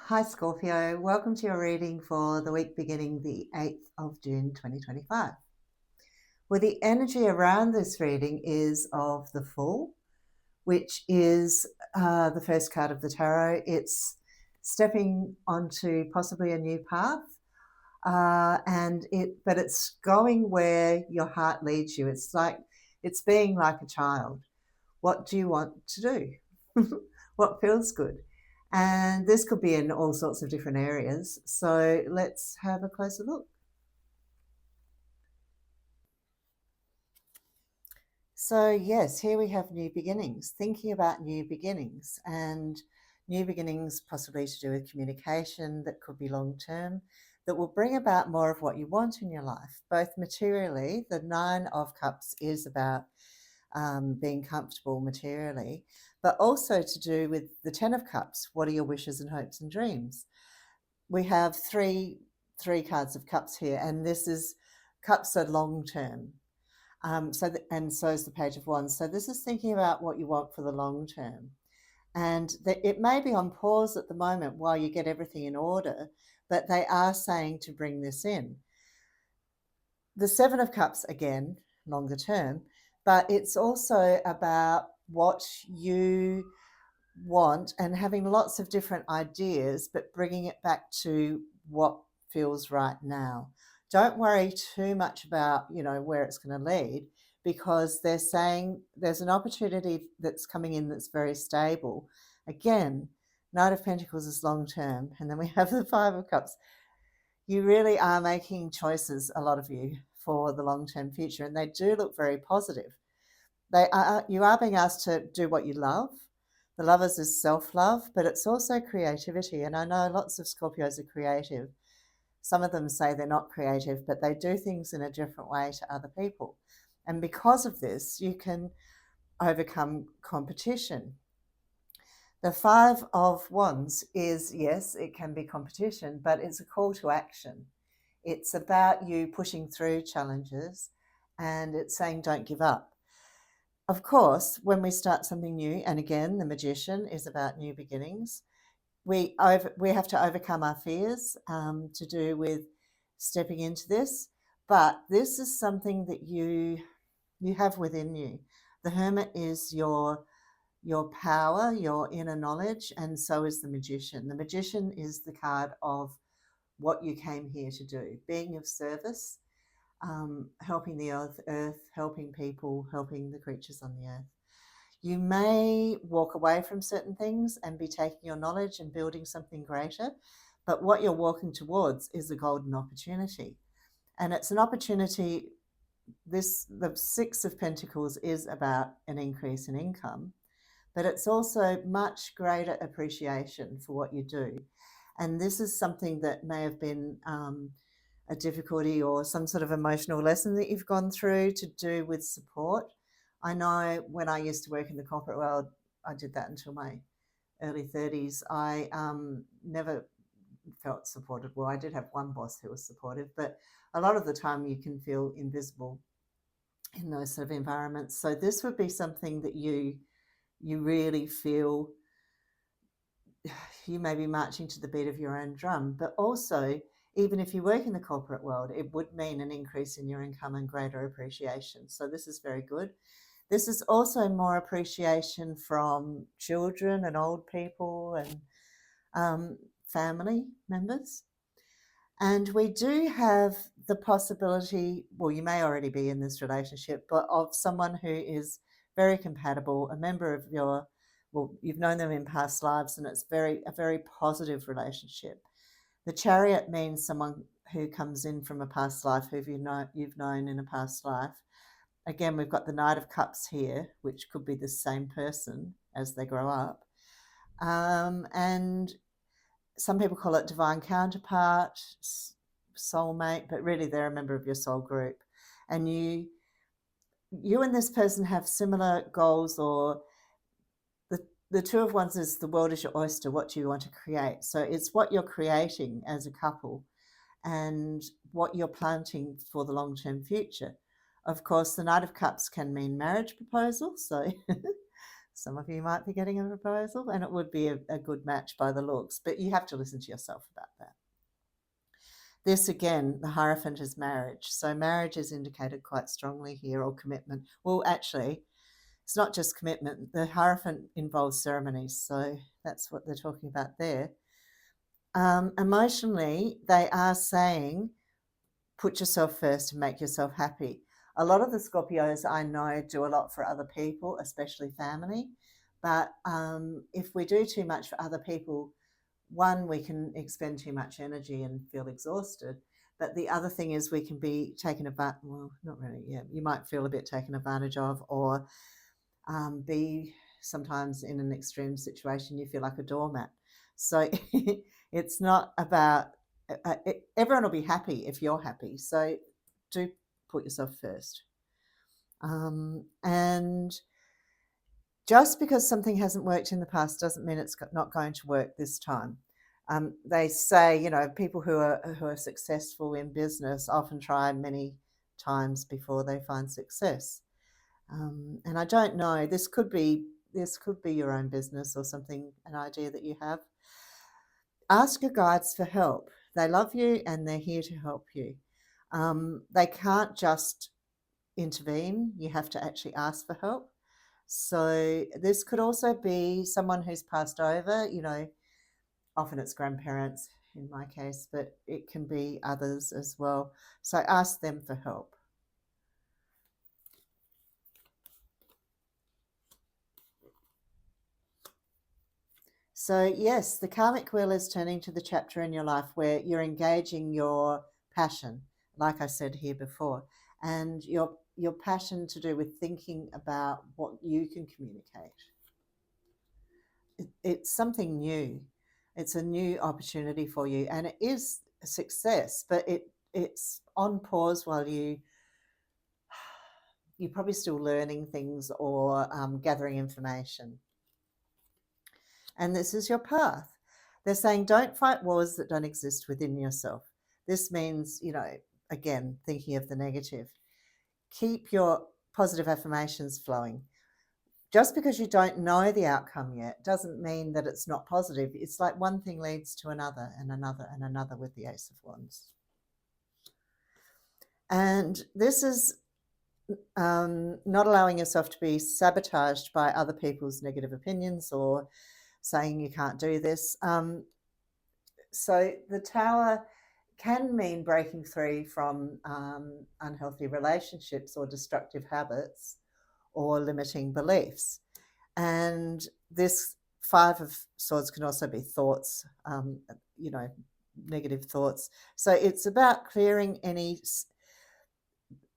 Hi Scorpio, welcome to your reading for the week beginning the 8th of June 2025. Well, the energy around this reading is of the Fool, which is the first card of the tarot. It's stepping onto possibly a new path, but it's going where your heart leads you. It's being like a child. What do you want to do? What feels good? And this could be in all sorts of different areas. So let's have a closer look. So yes, here we have new beginnings, thinking about new beginnings, and new beginnings possibly to do with communication that could be long-term, that will bring about more of what you want in your life, both materially. The Nine of Cups is about being comfortable materially, but also to do with the Ten of Cups. What are your wishes and hopes and dreams? We have three cards of cups here, and this is cups are long term. And so is the Page of Wands. So this is thinking about what you want for the long term, and it may be on pause at the moment while you get everything in order, but they are saying to bring this in. The Seven of Cups, again, longer term, but it's also about what you want and having lots of different ideas, but bringing it back to what feels right now. Don't worry too much about, where it's going to lead, because they're saying there's an opportunity that's coming in that's very stable. Again, Knight of Pentacles is long term, and then we have the Five of Cups. You really are making choices, a lot of you, for the long-term future, and they do look very positive. You are being asked to do what you love. The Lovers is self-love, but it's also creativity, and I know lots of Scorpios are creative. Some of them say they're not creative, but they do things in a different way to other people, and because of this you can overcome competition. The Five of Wands is, yes, it can be competition, but it's a call to action. It's about you pushing through challenges, and it's saying don't give up. Of course, when we start something new, and again, the Magician is about new beginnings, we have to overcome our fears to do with stepping into this. But this is something that you have within you. The Hermit is your power, your inner knowledge, and so is the Magician. The Magician is the card of what you came here to do, being of service, helping the earth, helping people, helping the creatures on the earth. You may walk away from certain things and be taking your knowledge and building something greater, but what you're walking towards is a golden opportunity. And it's an opportunity, the Six of Pentacles is about an increase in income, but it's also much greater appreciation for what you do. And this is something that may have been a difficulty or some sort of emotional lesson that you've gone through to do with support. I know when I used to work in the corporate world, I did that until my early 30s. I never felt supported. Well, I did have one boss who was supportive, but a lot of the time you can feel invisible in those sort of environments. So this would be something that you really feel you may be marching to the beat of your own drum, but also, even if you work in the corporate world, it would mean an increase in your income and greater appreciation. So this is very good. This is also more appreciation from children and old people and family members. And we do have the possibility, well, you may already be in this relationship, but of someone who is very compatible, a member of you've known them in past lives, and it's a very positive relationship. The Chariot means someone who comes in from a past life, who you've known in a past life. Again, we've got the Knight of Cups here, which could be the same person as they grow up. And some people call it divine counterpart, soulmate, but really they're a member of your soul group. And you and this person have similar goals, or the Two of Wands is the world is your oyster. What do you want to create? So it's what you're creating as a couple and what you're planting for the long-term future. Of course, the Knight of Cups can mean marriage proposal. So Some of you might be getting a proposal, and it would be a good match by the looks, but you have to listen to yourself about that. This again, the Hierophant is marriage. So marriage is indicated quite strongly here, or commitment. Well, actually, it's not just commitment. The Hierophant involves ceremonies, so that's what they're talking about there. Emotionally, they are saying, put yourself first and make yourself happy. A lot of the Scorpios I know do a lot for other people, especially family. But if we do too much for other people, one, we can expend too much energy and feel exhausted. But the other thing is we can be taken advantage, well, not really, yeah, you might feel a bit taken advantage of, or be sometimes in an extreme situation, you feel like a doormat. So it's not about, everyone will be happy if you're happy. So do put yourself first. And just because something hasn't worked in the past doesn't mean it's not going to work this time. They say, you know, people who are successful in business often try many times before they find success. And I don't know, this could be your own business or something, an idea that you have. Ask your guides for help. They love you and they're here to help you. They can't just intervene. You have to actually ask for help. So this could also be someone who's passed over, you know, often it's grandparents in my case, but it can be others as well. So ask them for help. So yes, the karmic wheel is turning to the chapter in your life where you're engaging your passion, like I said here before, and your passion to do with thinking about what you can communicate. It's something new. It's a new opportunity for you, and it is a success, but it's on pause while you're probably still learning things or gathering information. And this is your path. They're saying don't fight wars that don't exist within yourself. This means, you know, again, thinking of the negative. Keep your positive affirmations flowing. Just because you don't know the outcome yet doesn't mean that it's not positive. It's like one thing leads to another and another and another with the Ace of Wands. And this is not allowing yourself to be sabotaged by other people's negative opinions or saying you can't do this. So the Tower can mean breaking free from unhealthy relationships or destructive habits or limiting beliefs. And this Five of Swords can also be thoughts, you know, negative thoughts. So it's about clearing any.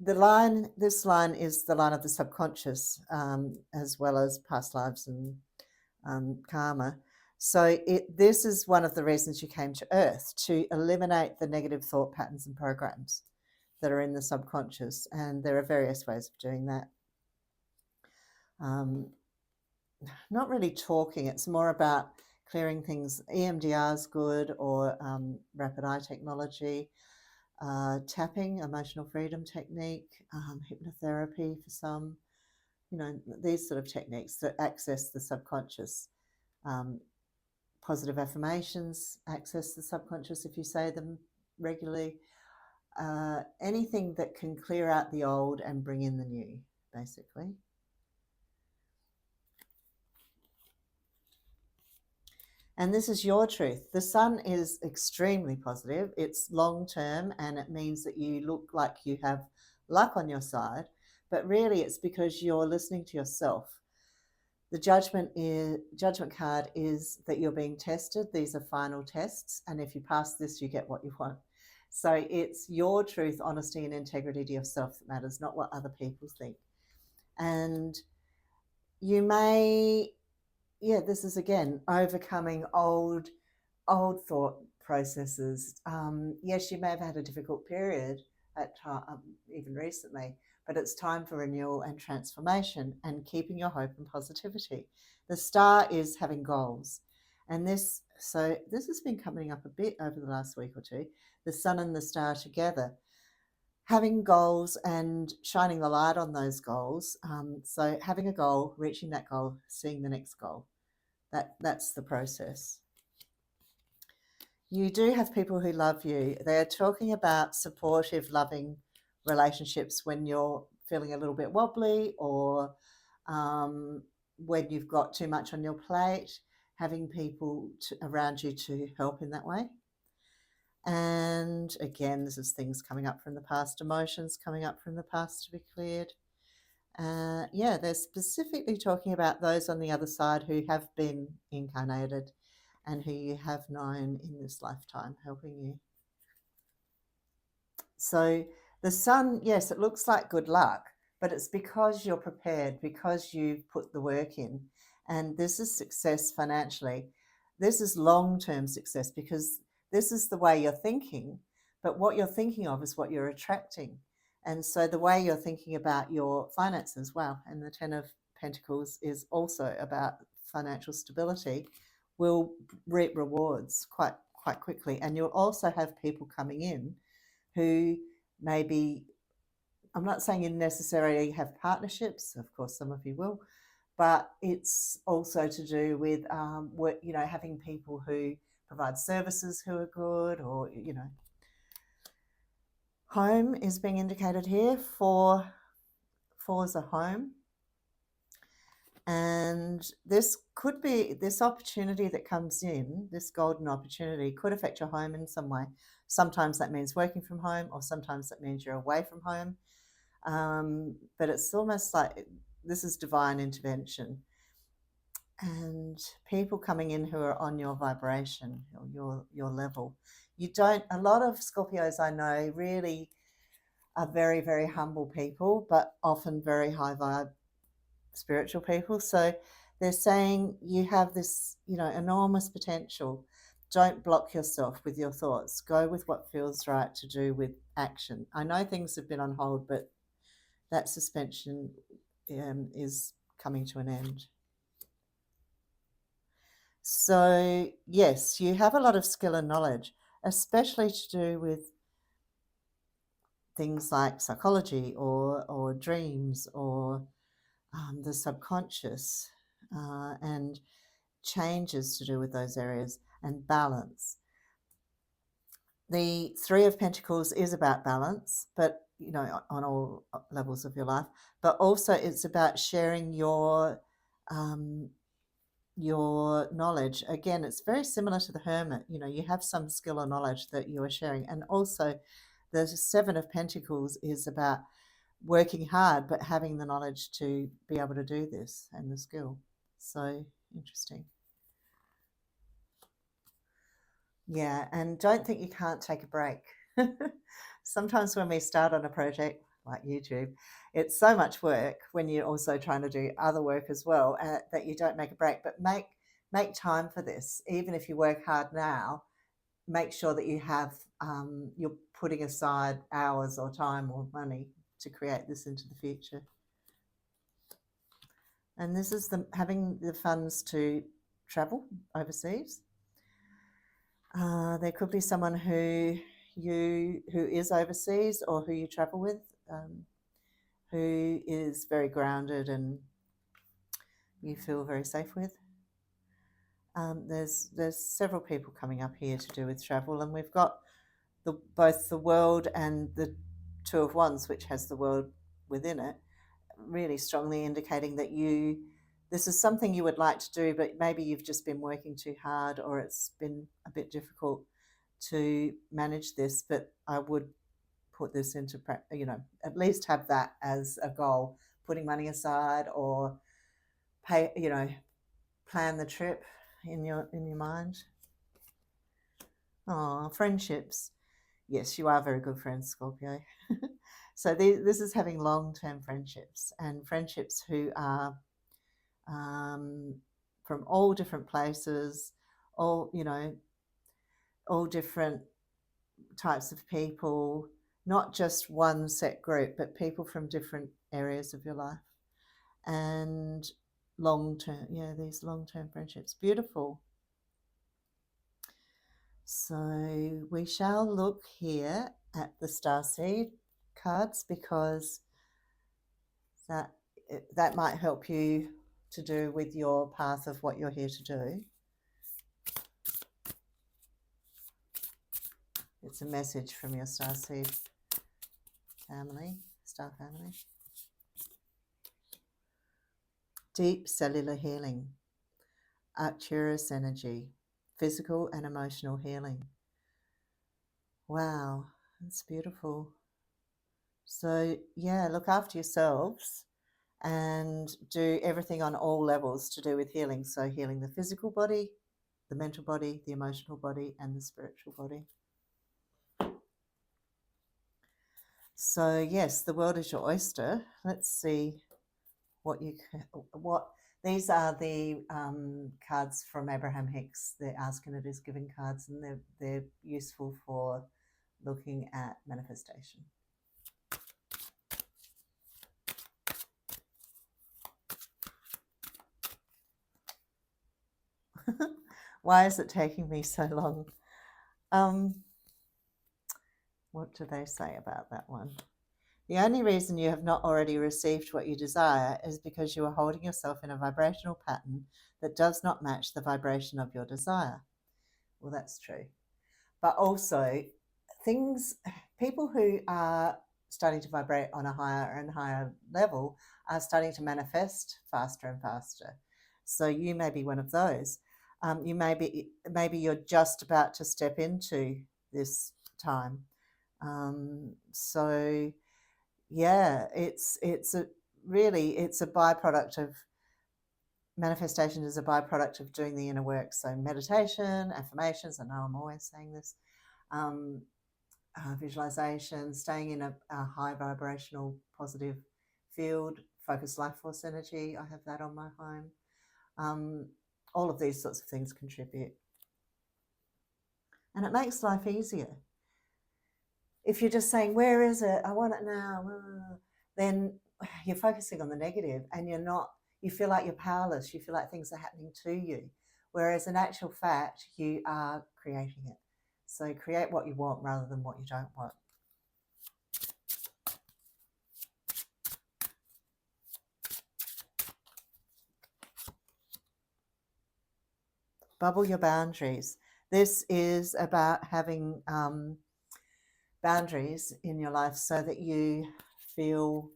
This line is the line of the subconscious, as well as past lives and karma. So this is one of the reasons you came to Earth, to eliminate the negative thought patterns and programs that are in the subconscious. And there are various ways of doing that. Not really talking, it's more about clearing things. EMDR is good, or rapid eye technology, tapping, emotional freedom technique, hypnotherapy for some, you know, these sort of techniques that access the subconscious. Positive affirmations access the subconscious if you say them regularly. Anything that can clear out the old and bring in the new, basically. And this is your truth. The sun is extremely positive. It's long term, and it means that you look like you have luck on your side. But really, it's because you're listening to yourself. The judgment card is that you're being tested. These are final tests. And if you pass this, you get what you want. So it's your truth, honesty, and integrity to yourself that matters, not what other people think. And you may, this is again overcoming old thought processes. Yes, you may have had a difficult period at even recently, but it's time for renewal and transformation and keeping your hope and positivity. The star is having goals, and this has been coming up a bit over the last week or two. The sun and the star together. having goals and shining the light on those goals. So having a goal, reaching that goal, seeing the next goal. That's the process. You do have people who love you. They're talking about supportive, loving relationships when you're feeling a little bit wobbly, or when you've got too much on your plate, having people around you to help in that way. And again, this is things coming up from the past, emotions coming up from the past to be cleared. Yeah, they're specifically talking about those on the other side who have been incarnated and who you have known in this lifetime helping you. So the sun, yes, it looks like good luck, but it's because you're prepared, because you've put the work in. And this is success financially. This is long-term success because this is the way you're thinking, but what you're thinking of is what you're attracting. And so the way you're thinking about your finances, wow, and the Ten of Pentacles is also about financial stability, will reap rewards quite quickly. And you'll also have people coming in who maybe, I'm not saying you necessarily have partnerships, of course some of you will, but it's also to do with having people who provide services who are good, or home is being indicated here. Four is a home, and this could be, this opportunity that comes in, this golden opportunity could affect your home in some way. Sometimes that means working from home, or sometimes that means you're away from home. But it's almost like this is divine intervention, and people coming in who are on your vibration or your level. A lot of Scorpios I know really are very, very humble people, but often very high vibe spiritual people. So they're saying you have this, enormous potential. Don't block yourself with your thoughts. Go with what feels right to do with action. I know things have been on hold, but that suspension is coming to an end. So yes, you have a lot of skill and knowledge, especially to do with things like psychology or dreams, or the subconscious, and changes to do with those areas, and balance. The Three of Pentacles is about balance, but on all levels of your life, but also it's about sharing your knowledge. Again, it's very similar to the Hermit. You have some skill or knowledge that you are sharing. And also the Seven of Pentacles is about working hard, but having the knowledge to be able to do this, and the skill. So interesting. Yeah, and don't think you can't take a break. Sometimes when we start on a project like YouTube, it's so much work when you're also trying to do other work as well, that you don't make a break. But make time for this. Even if you work hard now, make sure that you're putting aside hours or time or money to create this into the future. And this is having the funds to travel overseas. There could be someone who is overseas, or who you travel with, who is very grounded and you feel very safe with. There's several people coming up here to do with travel, and we've got both the World and the Two of Wands, which has the World within it, really strongly indicating that this is something you would like to do, but maybe you've just been working too hard, or it's been a bit difficult to manage this. But I would put this into practice, at least have that as a goal, putting money aside, or pay, plan the trip in your mind. Friendships. Yes, you are very good friends, Scorpio. So this is having long-term friendships, and friendships who are from all different places, all different types of people, not just one set group, but people from different areas of your life. And long-term, these long-term friendships. Beautiful. So we shall look here at the starseed cards, because that might help you to do with your path of what you're here to do. It's a message from your starseed family, star family. Deep cellular healing, Arcturus energy, physical and emotional healing. Wow, that's beautiful. So yeah, look after yourselves and do everything on all levels to do with healing. So healing the physical body, the mental body, the emotional body, and the spiritual body. So yes, the world is your oyster. Let's see what these are the cards from Abraham Hicks. They're Ask and It Is Given cards, and they're useful for looking at manifestation. Why is it taking me so long? What do they say about that one? The only reason you have not already received what you desire is because you are holding yourself in a vibrational pattern that does not match the vibration of your desire. Well, that's true. But also, people who are starting to vibrate on a higher and higher level are starting to manifest faster and faster. So you may be one of those. Maybe you're just about to step into this time. So yeah, it's a byproduct of manifestation, is a byproduct of doing the inner work. So meditation, affirmations, I know I'm always saying this, visualization, staying in a high vibrational positive field, focused life force energy, I have that on my home. All of these sorts of things contribute. And it makes life easier. If you're just saying, where is it? I want it now. Then you're focusing on the negative, and you feel like you're powerless. You feel like things are happening to you. Whereas in actual fact, you are creating it. So create what you want rather than what you don't want. Bubble your boundaries. This is about having boundaries in your life so that you feel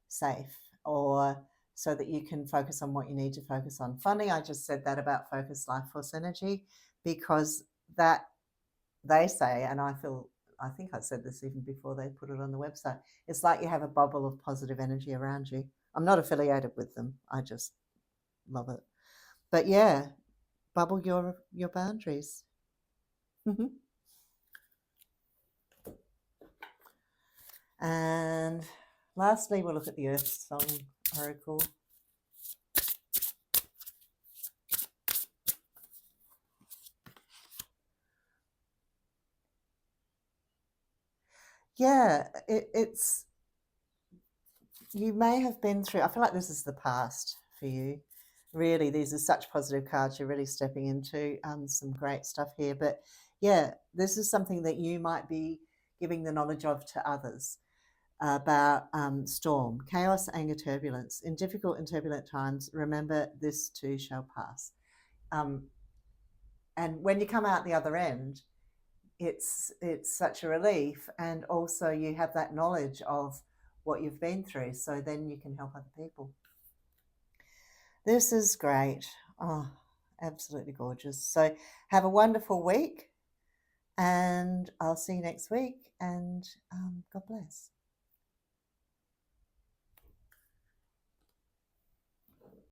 safe, or so that you can focus on what you need to focus on. Funny, I just said that about focused life force energy, because that they say, and I think I said this even before they put it on the website, it's like you have a bubble of positive energy around you. I'm not affiliated with them. I just love it. But yeah, bubble your boundaries. And lastly, we'll look at the Earth Song Oracle. Yeah, it's you may have been through, I feel like this is the past for you. Really, these are such positive cards. You're really stepping into some great stuff here. But yeah, this is something that you might be giving the knowledge of to others about storm, chaos, anger, turbulence. In difficult and turbulent times, remember this too shall pass. And when you come out the other end, it's such a relief, and also you have that knowledge of what you've been through, so then you can help other people. This is great. Oh, absolutely gorgeous. So have a wonderful week, and I'll see you next week, and God bless.